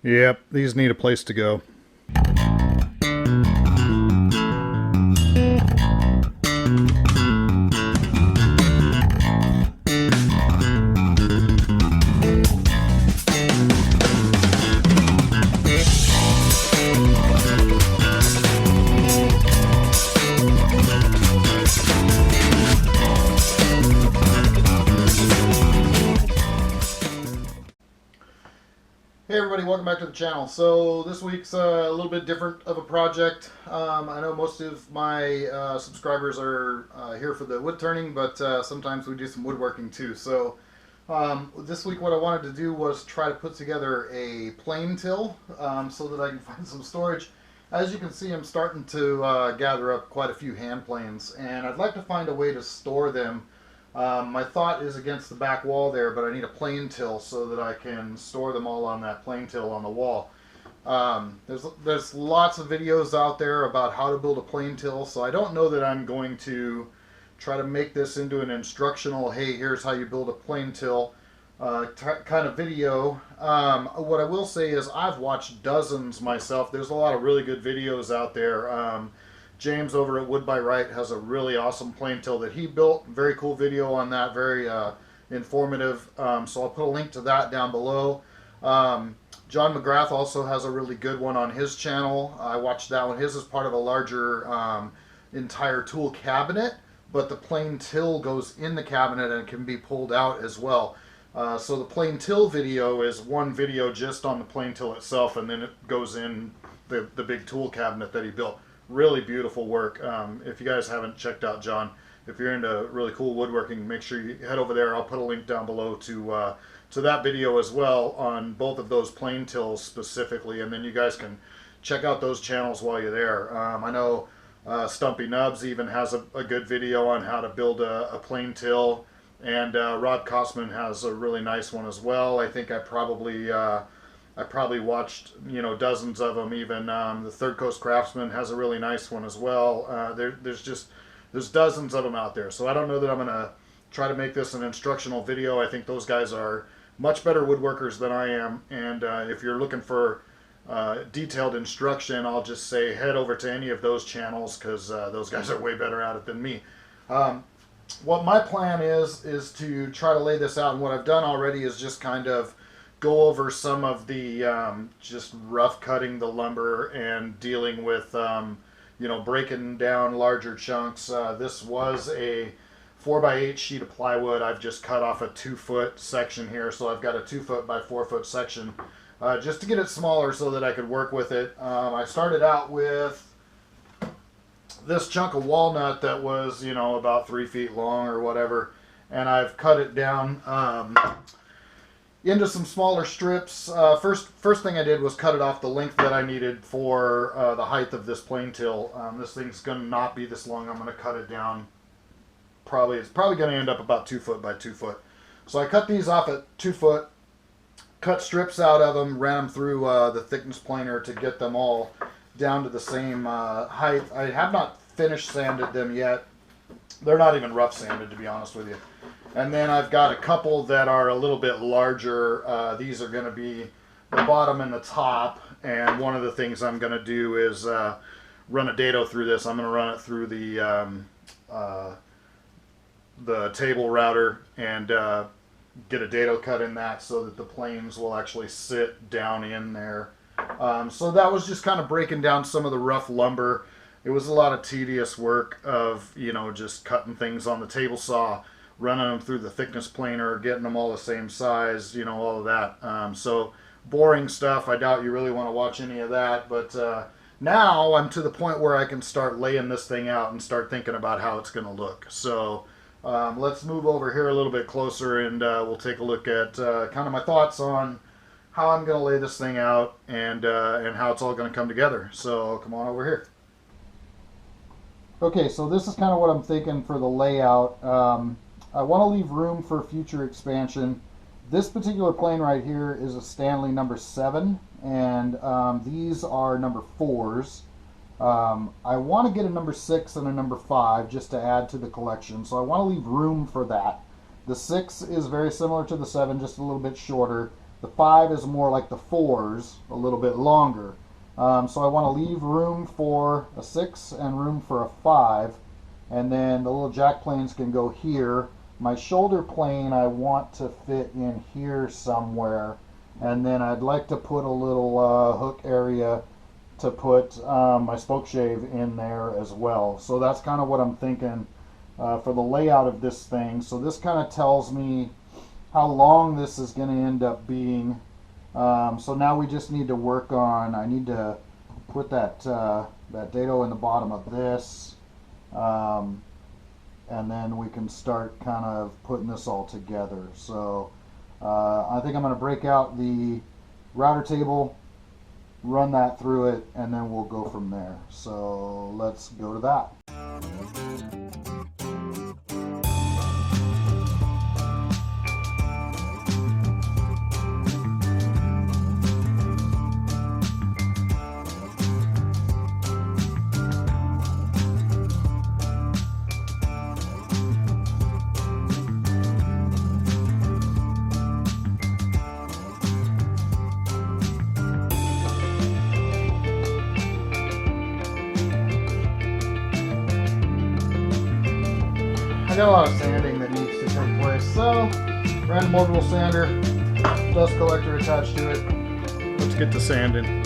Yep, these need a place to go. Hey everybody, welcome back to the channel. So this week's a little bit different of a project. I know most of my subscribers are here for the wood turning, but sometimes we do some woodworking too. So this week what I wanted to do was try to put together a plane till so that I can find some storage. As you can see, I'm starting to gather up quite a few hand planes, and I'd like to find a way to store them. My thought is against the back wall there, but I need a plane till so that I can store them all on that plane till on the wall. There's lots of videos out there about how to build a plane till, so I don't know that I'm going to try to make this into an instructional, hey, here's how you build a plane till kind of video. What I will say is I've watched dozens myself. There's a lot of really good videos out there. James over at Wood by Right has a really awesome plane till that he built. Very cool video on that, very informative. So I'll put a link to that down below. John McGrath also has a really good one on his channel. I watched that one. His is part of a larger entire tool cabinet, but the plane till goes in the cabinet and can be pulled out as well. So the plane till video is one video just on the plane till itself, and then it goes in the big tool cabinet that he built. Really beautiful work. If you guys haven't checked out John, if you're into really cool woodworking, make sure you head over there. I'll put a link down below to that video as well on both of those plane tills specifically, and then you guys can check out those channels while you're there. I know Stumpy Nubs even has a good video on how to build a plane till, and Rob Kosman has a really nice one as well. I think I probably watched, dozens of them. Even the Third Coast Craftsman has a really nice one as well. There's dozens of them out there. So I don't know that I'm going to try to make this an instructional video. I think those guys are much better woodworkers than I am. And if you're looking for detailed instruction, I'll just say head over to any of those channels, because those guys are way better at it than me. What my plan is to try to lay this out. And what I've done already is just kind of go over some of the just rough cutting the lumber and dealing with breaking down larger chunks. This was a 4x8 sheet of plywood. I've just cut off a 2-foot section here, so I've got a 2-foot by 4-foot section just to get it smaller so that I could work with it. I started out with this chunk of walnut that was about 3 feet long or whatever, and I've cut it down into some smaller strips. First thing I did was cut it off the length that I needed for the height of this plane till. This thing's going to not be this long. I'm going to cut it down. It's probably going to end up about 2 foot by 2 foot. So I cut these off at 2 foot, cut strips out of them, ran them through the thickness planer to get them all down to the same height. I have not finished sanded them yet. They're not even rough sanded, to be honest with you. And then I've got a couple that are a little bit larger. These are going to be the bottom and the top. And one of the things I'm going to do is run a dado through this. I'm going to run it through the table router and get a dado cut in that so that the planes will actually sit down in there. So that was just kind of breaking down some of the rough lumber. It was a lot of tedious work of, just cutting things on the table saw, running them through the thickness planer, getting them all the same size, all of that. So boring stuff. I doubt you really want to watch any of that. But now I'm to the point where I can start laying this thing out and start thinking about how it's going to look. So let's move over here a little bit closer, and we'll take a look at kind of my thoughts on how I'm going to lay this thing out and how it's all going to come together. So come on over here. Okay, so this is kind of what I'm thinking for the layout. I want to leave room for future expansion. This particular plane right here is a Stanley number 7, and these are number 4s. I want to get a number 6 and a number 5 just to add to the collection, so I want to leave room for that. The 6 is very similar to the 7, just a little bit shorter. The 5 is more like the 4s, a little bit longer. So I want to leave room for a 6 and room for a 5. And then the little jack planes can go here. My shoulder plane I want to fit in here somewhere. And then I'd like to put a little hook area to put my spoke shave in there as well. So that's kind of what I'm thinking for the layout of this thing. So this kind of tells me how long this is going to end up being. So now we just need to work on, I need to put that dado in the bottom of this. And then we can start kind of putting this all together. So I think I'm going to break out the router table, run that through it, and then we'll go from there. So let's go to that. I got a lot of sanding that needs to take place, so random orbital sander, dust collector attached to it. Let's get to sanding.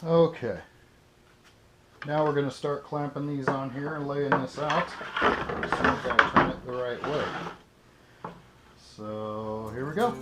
Okay, now we're going to start clamping these on here and laying this out. So we've got to turn it the right way. So here we go.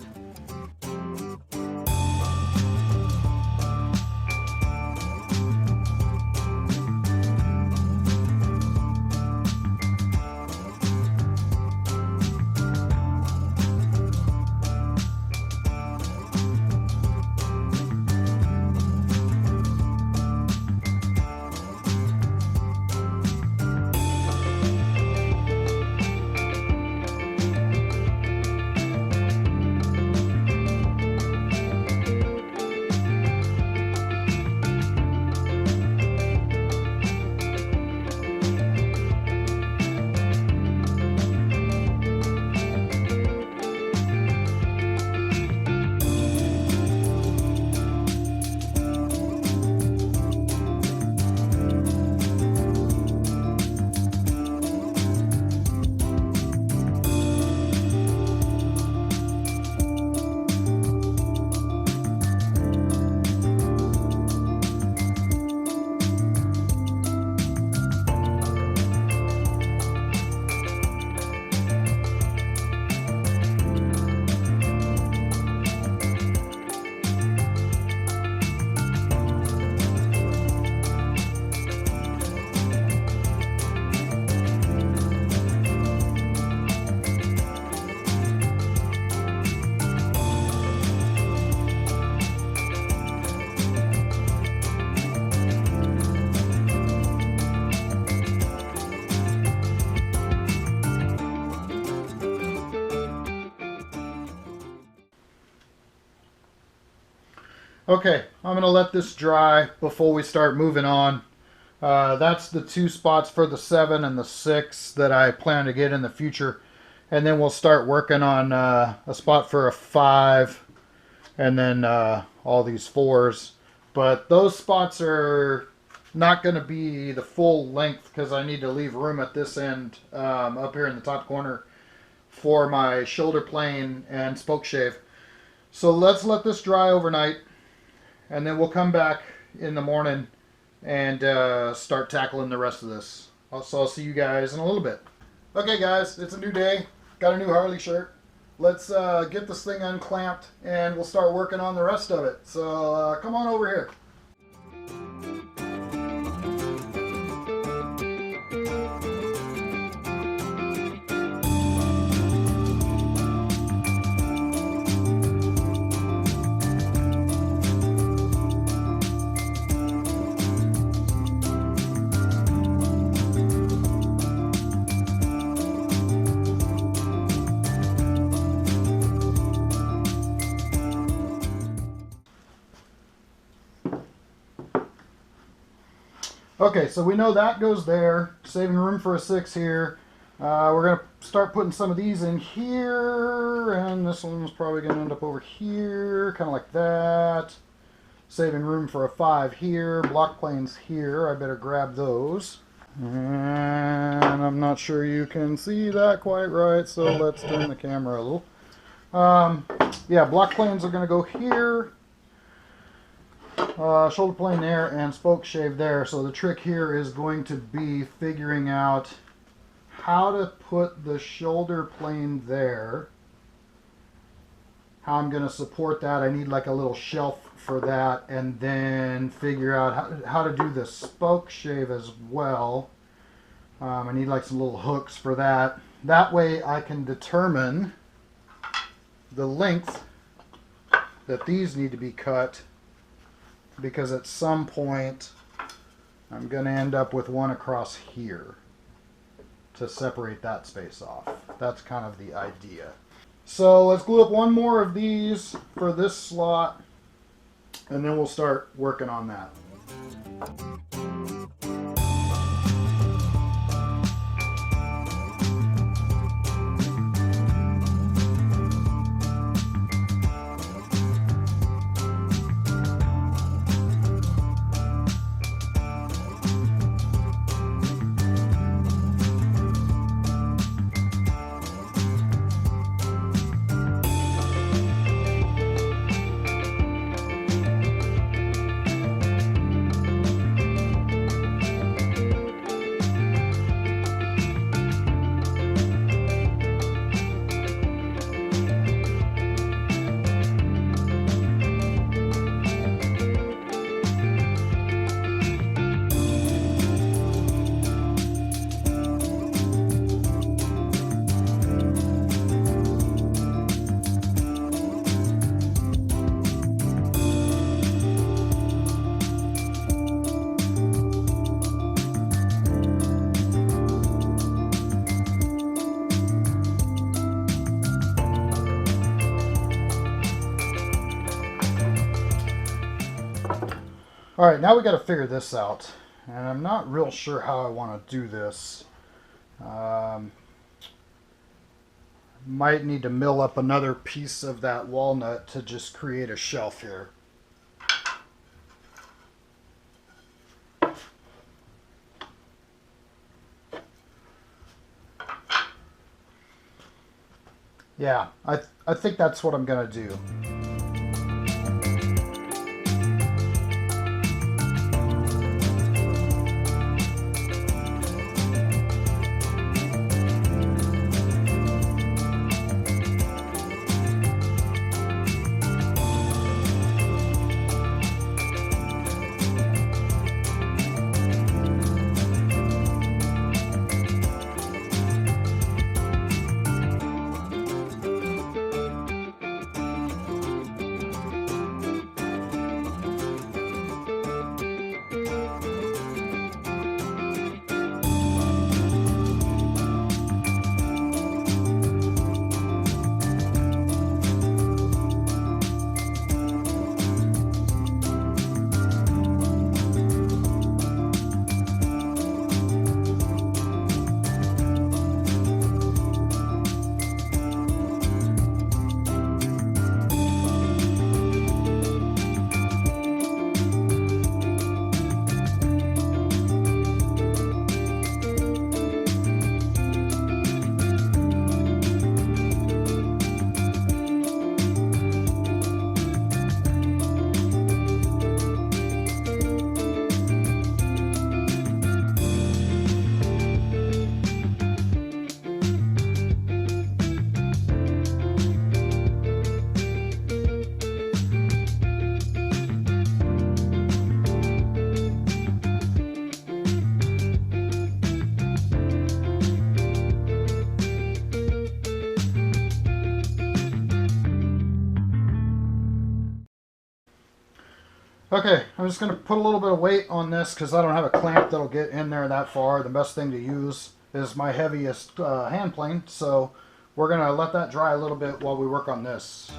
Okay, I'm going to let this dry before we start moving on. That's the 2 spots for the 7 and the 6 that I plan to get in the future. And then we'll start working on a spot for a 5 and then all these 4s. But those spots are not going to be the full length because I need to leave room at this end up here in the top corner for my shoulder plane and spoke shave. So let's let this dry overnight, and then we'll come back in the morning and start tackling the rest of this. So I'll see you guys in a little bit. Okay guys, it's a new day. Got a new Harley shirt. Let's get this thing unclamped and we'll start working on the rest of it. So come on over here. Okay, so we know that goes there, saving room for a 6 here. We're going to start putting some of these in here, and this one's probably going to end up over here, kind of like that. Saving room for a 5 here, block planes here. I better grab those. And I'm not sure you can see that quite right, so let's turn the camera a little. Yeah, block planes are going to go here. Shoulder plane there and spoke shave there. So the trick here is going to be figuring out how to put the shoulder plane there, how I'm going to support that. I need like a little shelf for that, and then figure out how to do the spoke shave as well. I need like some little hooks for that. That way I can determine the length that these need to be cut, because at some point I'm going to end up with one across here to separate that space off. That's kind of the idea. So let's glue up one more of these for this slot, and then we'll start working on that. All right, now we got to figure this out, and I'm not real sure how I want to do this. Might need to mill up another piece of that walnut to just create a shelf here. Yeah, I think that's what I'm gonna do. Okay, I'm just going to put a little bit of weight on this because I don't have a clamp that'll get in there that far. The best thing to use is my heaviest hand plane, so we're going to let that dry a little bit while we work on this.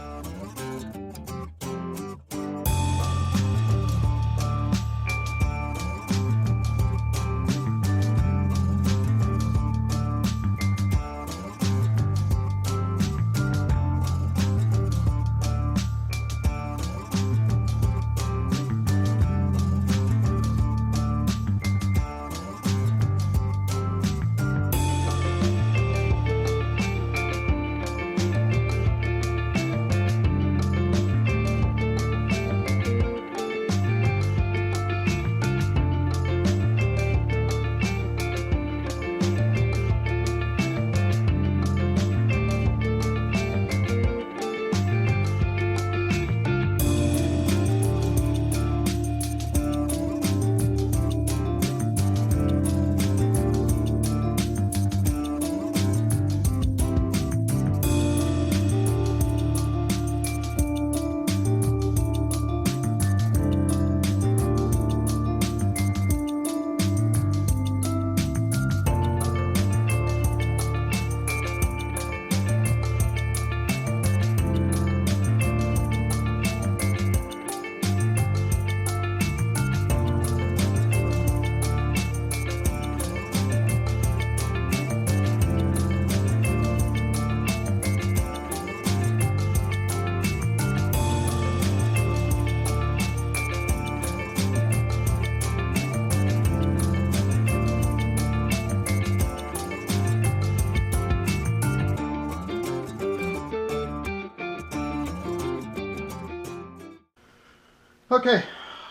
Okay,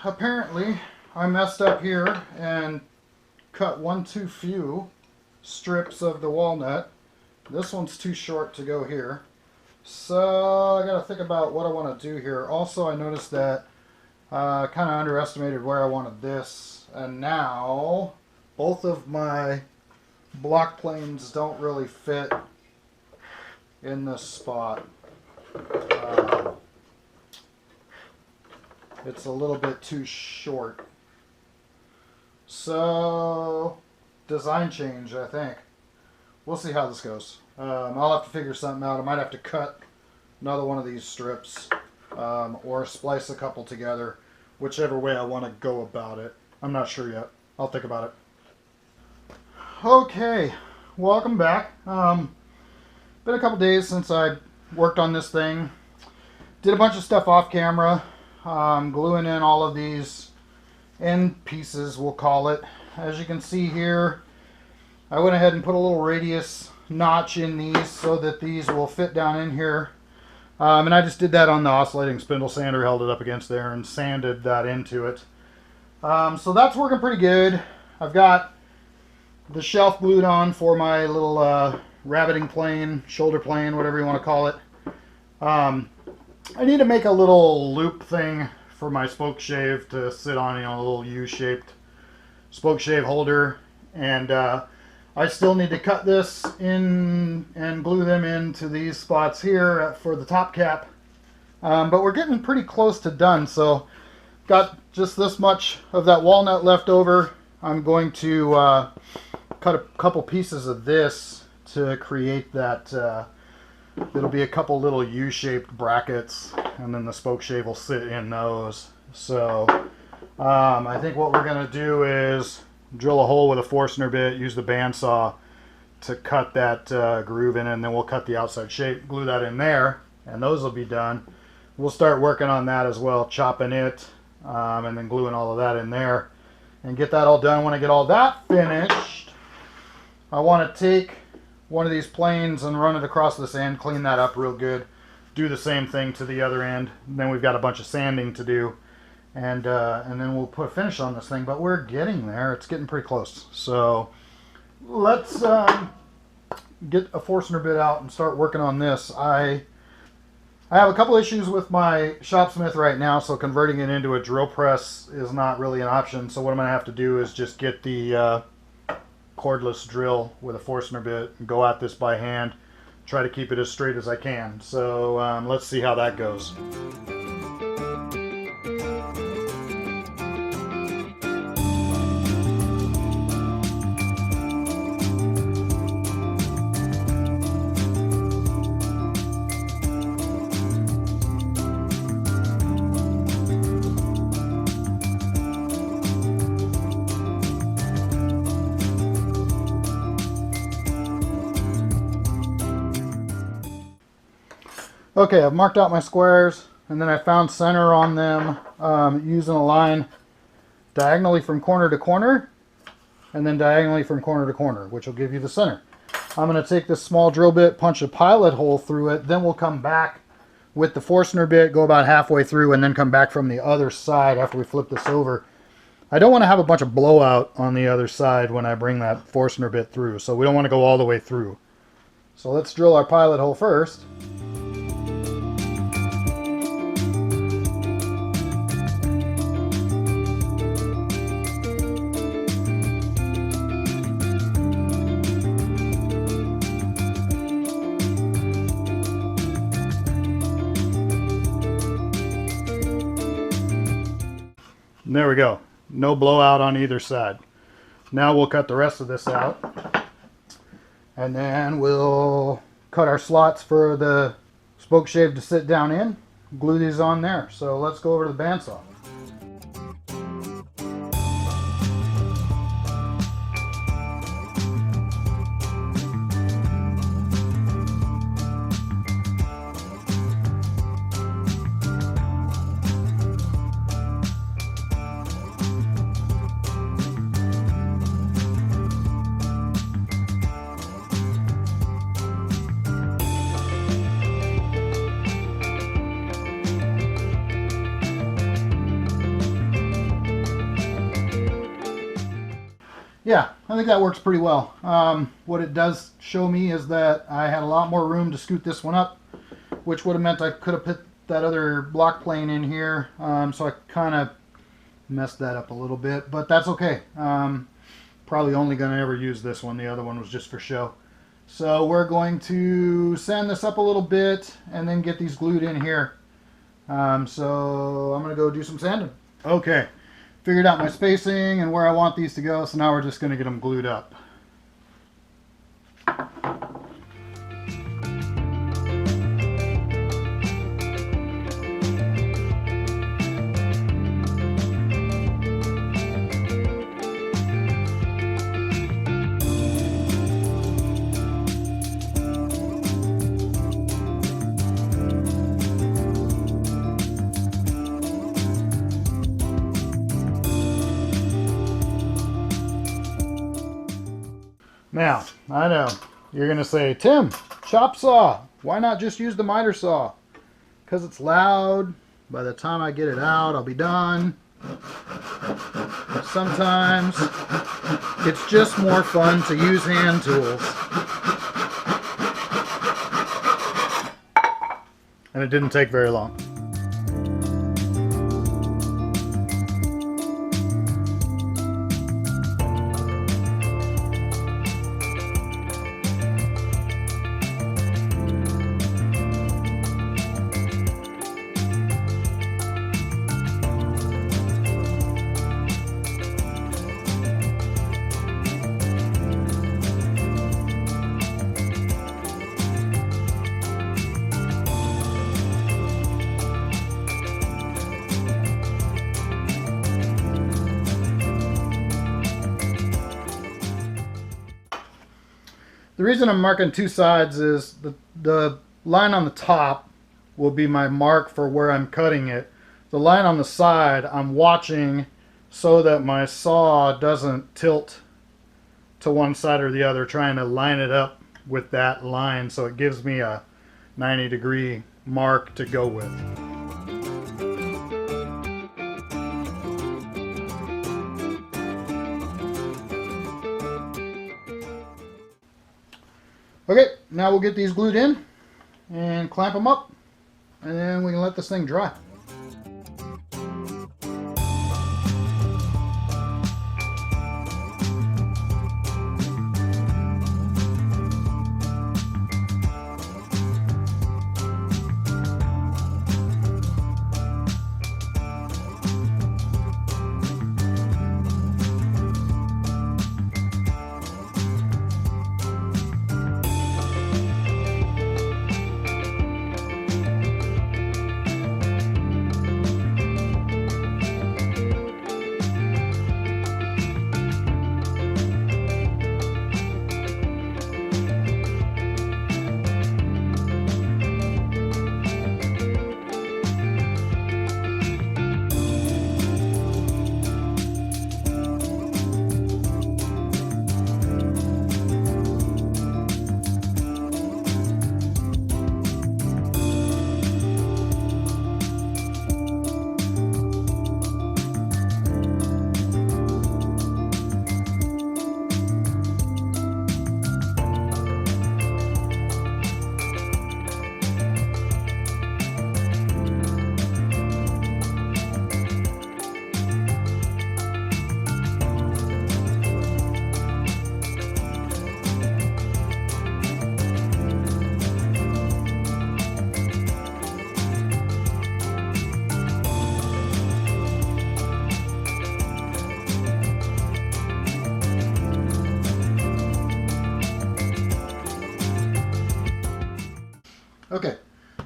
apparently I messed up here and cut one too few strips of the walnut. This one's too short to go here. So I gotta think about what I want to do here. Also, I noticed that I kind of underestimated where I wanted this, and now both of my block planes don't really fit in this spot. It's a little bit too short. So, design change, I think. We'll see how this goes. I'll have to figure something out. I might have to cut another one of these strips or splice a couple together, whichever way I want to go about it. I'm not sure yet. I'll think about it. Okay, welcome back. Been a couple days since I worked on this thing. Did a bunch of stuff off camera. Gluing in all of these end pieces, we'll call it. As you can see here, I went ahead and put a little radius notch in these so that these will fit down in here. And I just did that on the oscillating spindle sander, held it up against there and sanded that into it. So that's working pretty good. I've got the shelf glued on for my little rabbiting plane, shoulder plane, whatever you want to call it. I need to make a little loop thing for my spoke shave to sit on, a little U-shaped spoke shave holder. And I still need to cut this in and glue them into these spots here for the top cap. But we're getting pretty close to done. So got just this much of that walnut left over. I'm going to cut a couple pieces of this to create that. It'll be a couple little U-shaped brackets, and then the spoke shave will sit in those. So I think what we're going to do is drill a hole with a Forstner bit, use the bandsaw to cut that groove in, and then we'll cut the outside shape, glue that in there, and those will be done. We'll start working on that as well, chopping it, and then gluing all of that in there, and get that all done. When I get all that finished, I want to take one of these planes and run it across this end, clean that up real good, do the same thing to the other end. And then we've got a bunch of sanding to do, and then we'll put a finish on this thing. But we're getting there. It's getting pretty close. So let's get a Forstner bit out and start working on this. I have a couple issues with my Shopsmith right now, so converting it into a drill press is not really an option. So what I'm going to have to do is just get the cordless drill with a Forstner bit and go at this by hand, try to keep it as straight as I can. So let's see how that goes. Okay, I've marked out my squares, and then I found center on them using a line diagonally from corner to corner, and then diagonally from corner to corner, which will give you the center. I'm going to take this small drill bit, punch a pilot hole through it, then we'll come back with the Forstner bit, go about halfway through, and then come back from the other side after we flip this over. I don't want to have a bunch of blowout on the other side when I bring that Forstner bit through, so we don't want to go all the way through. So let's drill our pilot hole first. And there we go. No blowout on either side. Now we'll cut the rest of this out. And then we'll cut our slots for the spoke shave to sit down in. Glue these on there. So let's go over to the bandsaw. Yeah, I think that works pretty well. What it does show me is that I had a lot more room to scoot this one up, which would have meant I could have put that other block plane in here. So I kind of messed that up a little bit, but that's okay. Probably only going to ever use this one. The other one was just for show. So we're going to sand this up a little bit and then get these glued in here. So I'm going to go do some sanding. Okay. Figured out my spacing and where I want these to go, so now we're just going to get them glued up. Now, I know, you're going to say, Tim, chop saw. Why not just use the miter saw? Because it's loud. By the time I get it out, I'll be done. Sometimes it's just more fun to use hand tools. And it didn't take very long. The reason I'm marking two sides is the line on the top will be my mark for where I'm cutting it. The line on the side I'm watching so that my saw doesn't tilt to one side or the other, trying to line it up with that line so it gives me a 90-degree mark to go with. Okay, now we'll get these glued in and clamp them up, and then we can let this thing dry.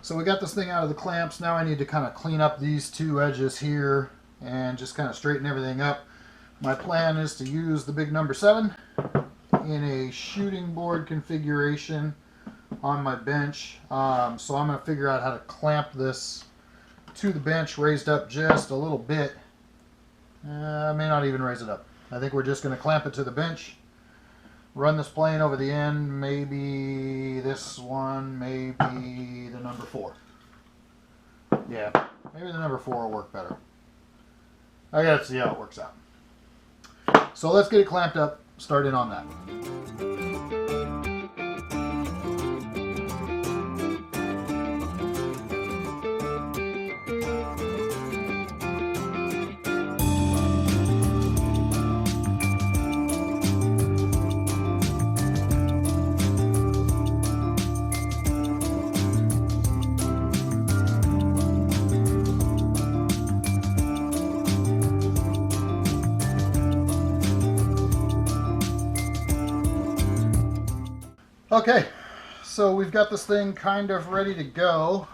So we got this thing out of the clamps. Now I need to kind of clean up these two edges here and just kind of straighten everything up. My plan is to use the big number 7 in a shooting board configuration on my bench. So I'm going to figure out how to clamp this to the bench, raised up just a little bit. I may not even raise it up. I think we're just going to clamp it to the bench, run this plane over the end, maybe this one, maybe the number 4. Yeah, maybe the number 4 will work better. I gotta see how it works out. So let's get it clamped up, start in on that. Okay, so we've got this thing kind of ready to go.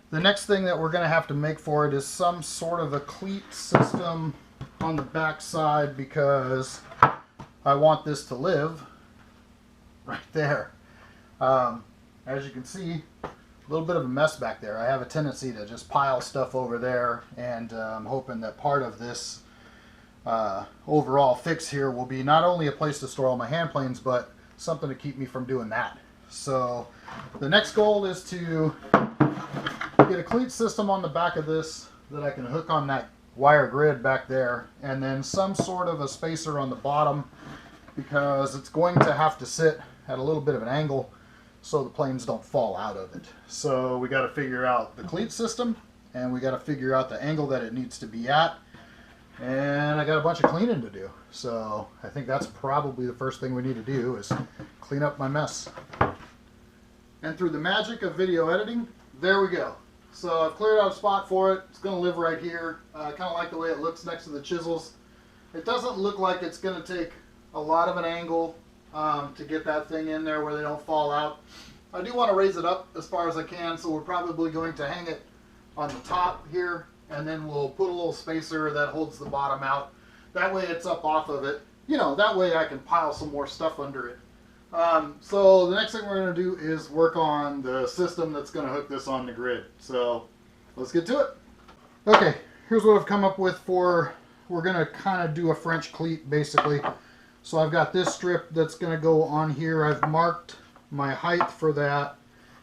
The next thing that we're going to have to make for it is some sort of a cleat system on the back side, because I want this to live right there. As you can see, a little bit of a mess back there. I have a tendency to just pile stuff over there, and I'm hoping that part of this overall fix here will be not only a place to store all my hand planes, but something to keep me from doing that. So the next goal is to get a cleat system on the back of this that I can hook on that wire grid back there, and then some sort of a spacer on the bottom, because it's going to have to sit at a little bit of an angle so the planes don't fall out of it. So we got to figure out the cleat system, and we got to figure out the angle that it needs to be at. And I got a bunch of cleaning to do. So I think that's probably the first thing we need to do, is clean up my mess. And through the magic of video editing, there we go. So I've cleared out a spot for it. It's going to live right here. I kind of like the way it looks next to the chisels. It doesn't look like it's going to take a lot of an angle to get that thing in there where they don't fall out. I do want to raise it up as far as I can, so we're probably going to hang it on the top here, and then we'll put a little spacer that holds the bottom out. That way it's up off of it. You know, that way I can pile some more stuff under it. So the next thing we're going to do is work on the system that's going to hook this on the grid. So let's get to it. Okay, here's what I've come up with for, we're going to kind of do a French cleat basically. So I've got this strip that's going to go on here. I've marked my height for that.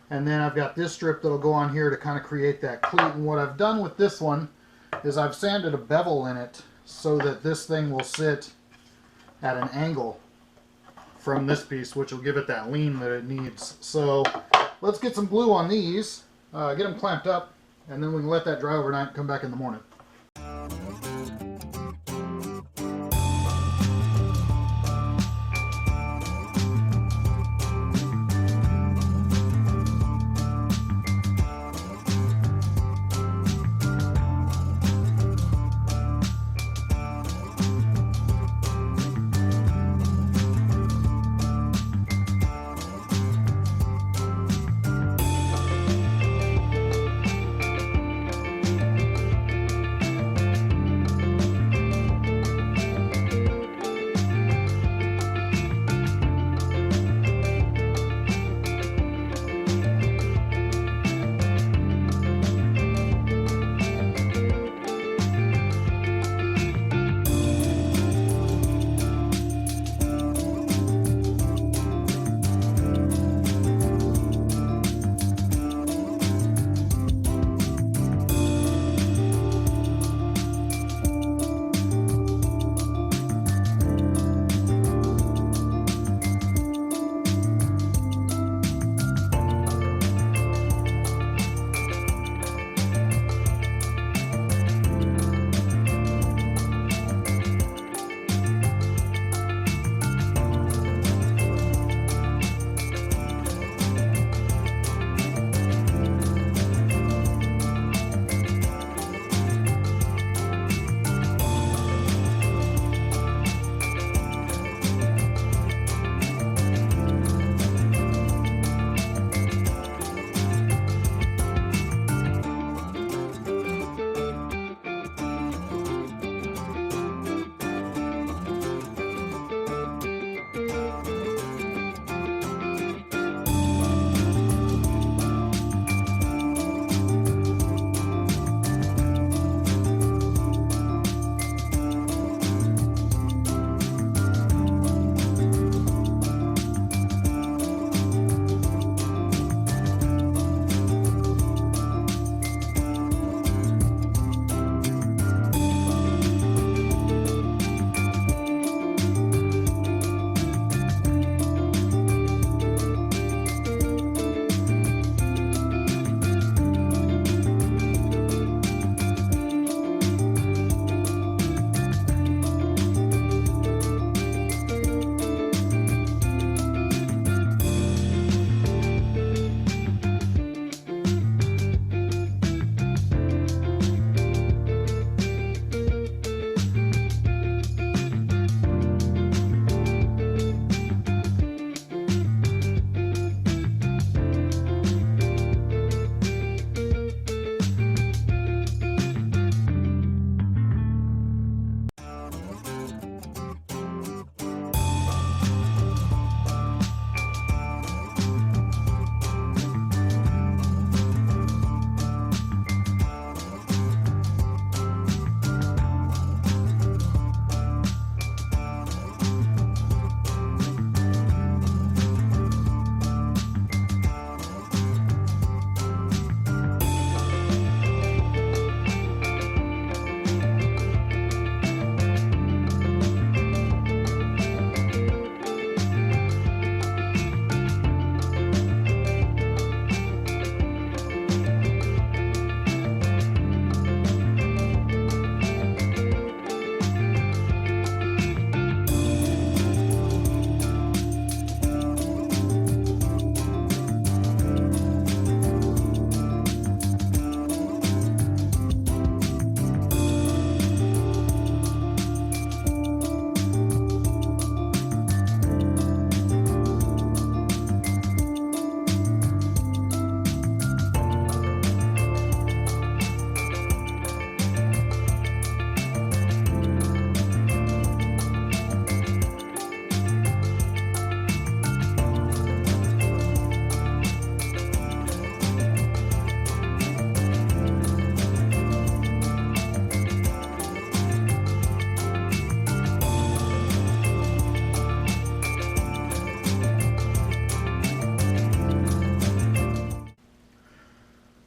And then I've got this strip that'll go on here to kind of create that cleat. And what I've done with this one is I've sanded a bevel in it so that this thing will sit at an angle from this piece, which will give it that lean that it needs. So let's get some glue on these, get them clamped up, and then we can let that dry overnight and come back in the morning.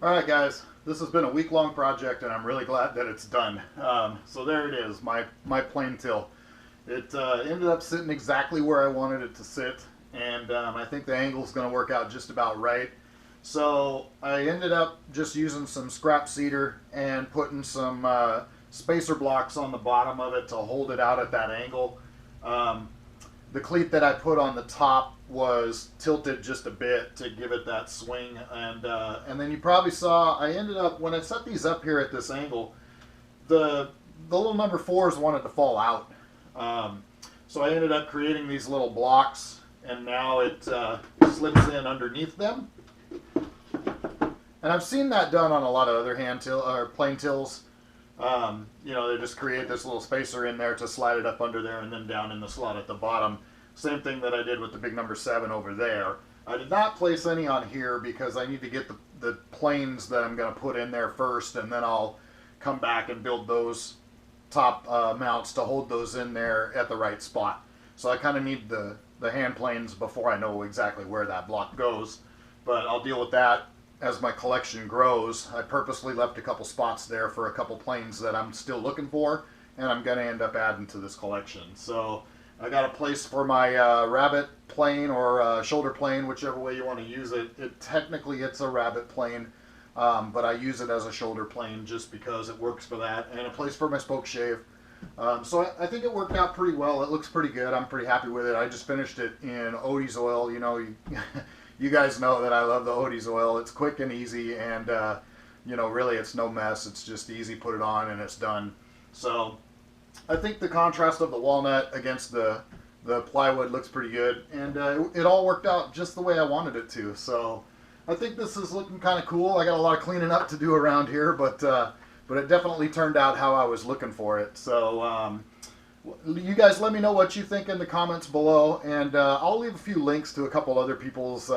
Alright guys, this has been a week-long project and I'm really glad that it's done. So there it is, my plane till. It ended up sitting exactly where I wanted it to sit, and I think the angle's going to work out just about right. So I ended up just using some scrap cedar and putting some spacer blocks on the bottom of it to hold it out at that angle. The cleat that I put on the top was tilted just a bit to give it that swing, and then you probably saw I ended up, when I set these up here at this angle, the little number 4s wanted to fall out. So I ended up creating these little blocks, and now it slips in underneath them. And I've seen that done on a lot of other hand till or plane tills. You know, they just create this little spacer in there to slide it up under there and then down in the slot at the bottom. Same thing that I did with the big number 7 over there. I did not place any on here because I need to get the planes that I'm going to put in there first, and then I'll come back and build those top mounts to hold those in there at the right spot. So I kind of need the hand planes before I know exactly where that block goes. But I'll deal with that as my collection grows. I purposely left a couple spots there for a couple planes that I'm still looking for, and I'm going to end up adding to this collection. So I got a place for my rabbit plane or shoulder plane, whichever way you want to use it. Technically it's a rabbit plane, but I use it as a shoulder plane just because it works for that, and a place for my spoke shave. So I think it worked out pretty well. It looks pretty good. I'm pretty happy with it. I just finished it in Odie's oil. You know, you guys know that I love the Odie's oil. It's quick and easy, and you know, really it's no mess. It's just easy, put it on and it's done. So I think the contrast of the walnut against the plywood looks pretty good, and it all worked out just the way I wanted it to. So I think this is looking kind of cool. I got a lot of cleaning up to do around here, but it definitely turned out how I was looking for it. So you guys let me know what you think in the comments below, and I'll leave a few links to a couple other people's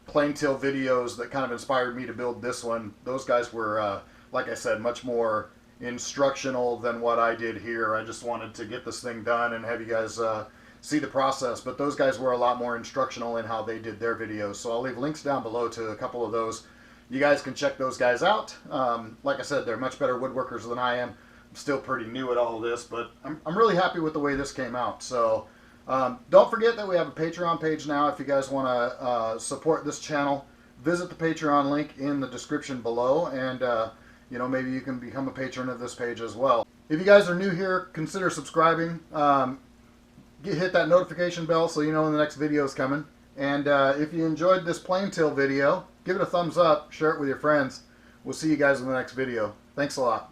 plane till videos that kind of inspired me to build this one. Those guys were, like I said, much more instructional than what I did here. I just wanted to get this thing done and have you guys see the process, but those guys were a lot more instructional in how they did their videos. So I'll leave links down below to a couple of those. You guys can check those guys out. Like I said, they're much better woodworkers than I am. I'm still pretty new at all of this, but I'm really happy with the way this came out. So don't forget that we have a Patreon page now. If you guys want to support this channel, visit the Patreon link in the description below, and you know, maybe you can become a patron of this page as well. If you guys are new here, consider subscribing. Hit that notification bell so you know when the next video is coming. And if you enjoyed this plane till video, give it a thumbs up, share it with your friends. We'll see you guys in the next video. Thanks a lot.